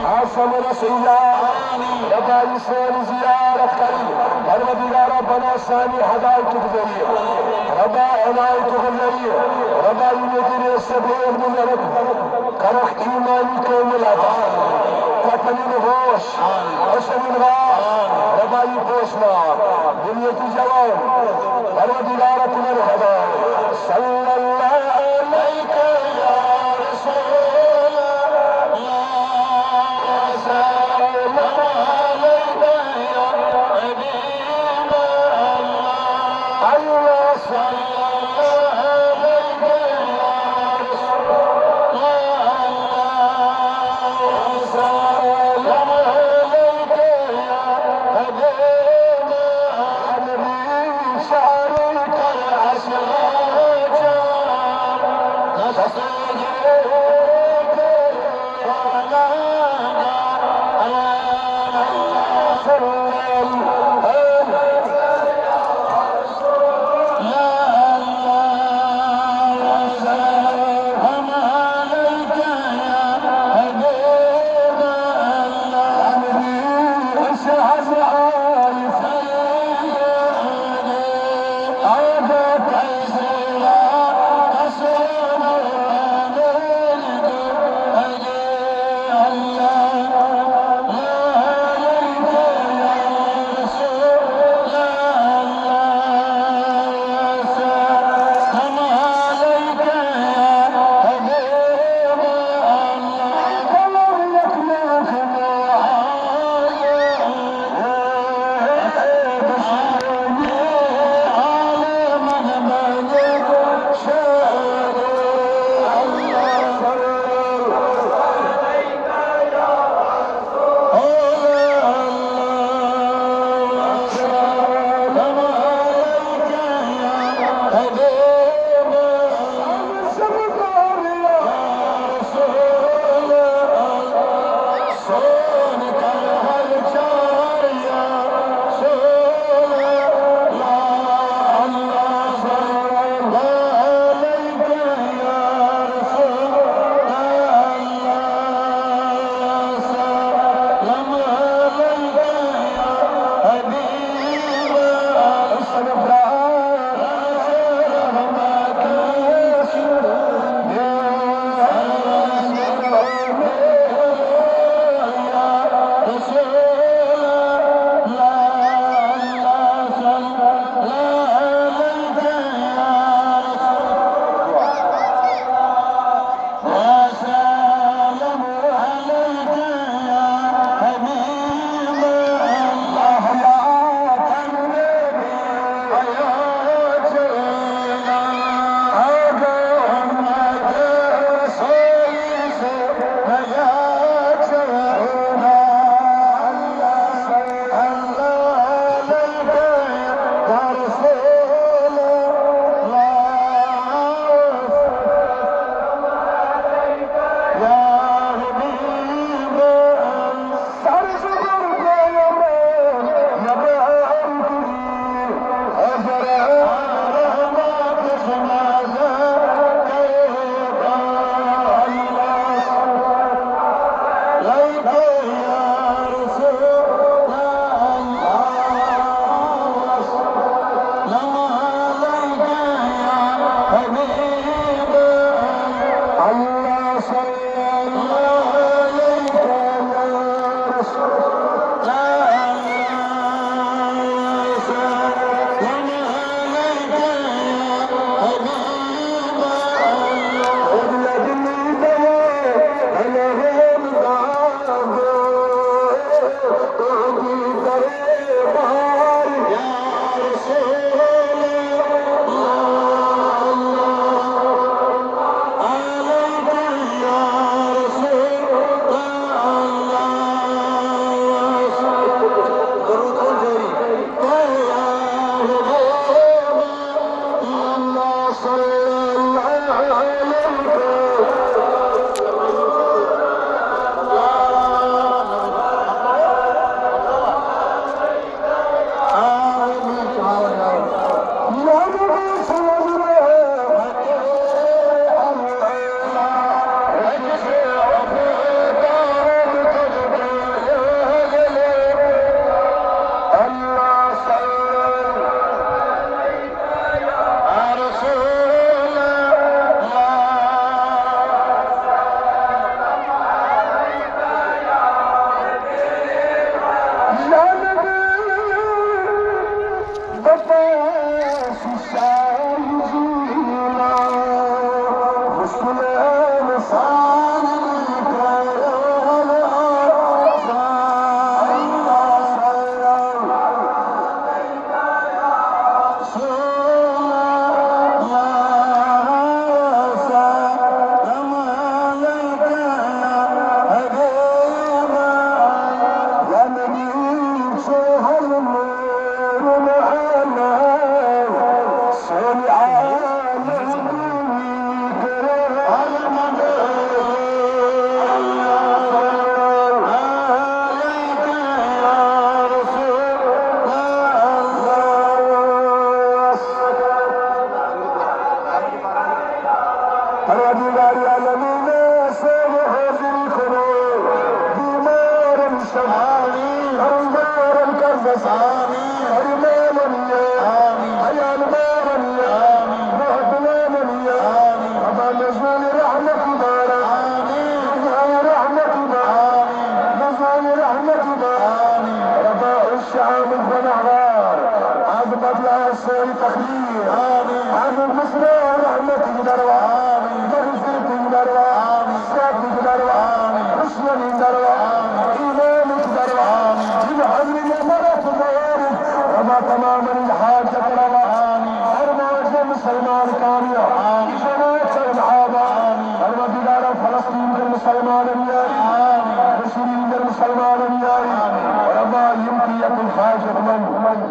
عاصم رسيا ربا يسير زيارة كريم ربنا ربنا سامي هداية تقدرية ربا عناية تقدرية ربا يمدر السبيل من رب كرخ إيماني كامل أبان تقنين هوش عشم الغار ربا يبوشنا دنيا جوان ربنا ربنا الهداية صلى الله عليك يا رسول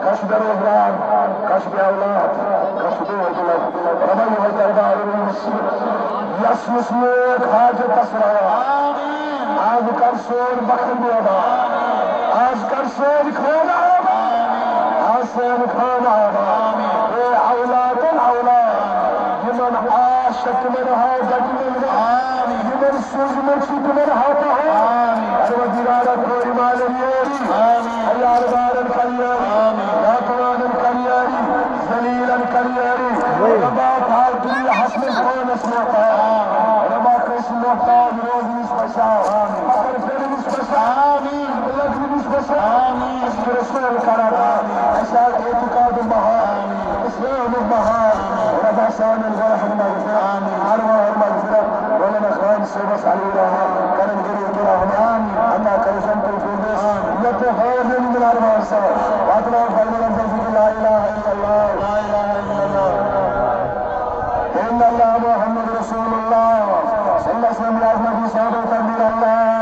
كشف الرهبان كشف اولاد كشف الولاد ربنا يغير بعضهم يسمس لك حاجة تصرع आज करसोर बखर देगा आज करसोर खाना होगा हसन खाना होगा ये औलाद यमन आशक में रहा जग में रहा यमन सूझ में छिप में रहता है अरे दिगारा कोई मालूम नहीं अल्लाह बारन करियारी लातवान करियारी जलीलन करियारी रबा फाल दुनिया हसन कौन असमता रबा कृष्ण का रोज निष्पशा अगर फिर निष्पशा आमीन लग निष्पशा आमीन रसूल करा ऐसा एतकाद महा इस्लाम महा रबा शान الغرح المغفرة أرواح المغفرة ولنا خان سبس عليها كرم جريء كراهمان أما كرشان الفردوس يتخاذن من أرواح السماء وأطلع فالمنا تنفيذ لا إله إلا الله لا إله إلا الله إن الله محمد رسول الله صلى الله عليه وسلم يا أحمد صادق تنبير الله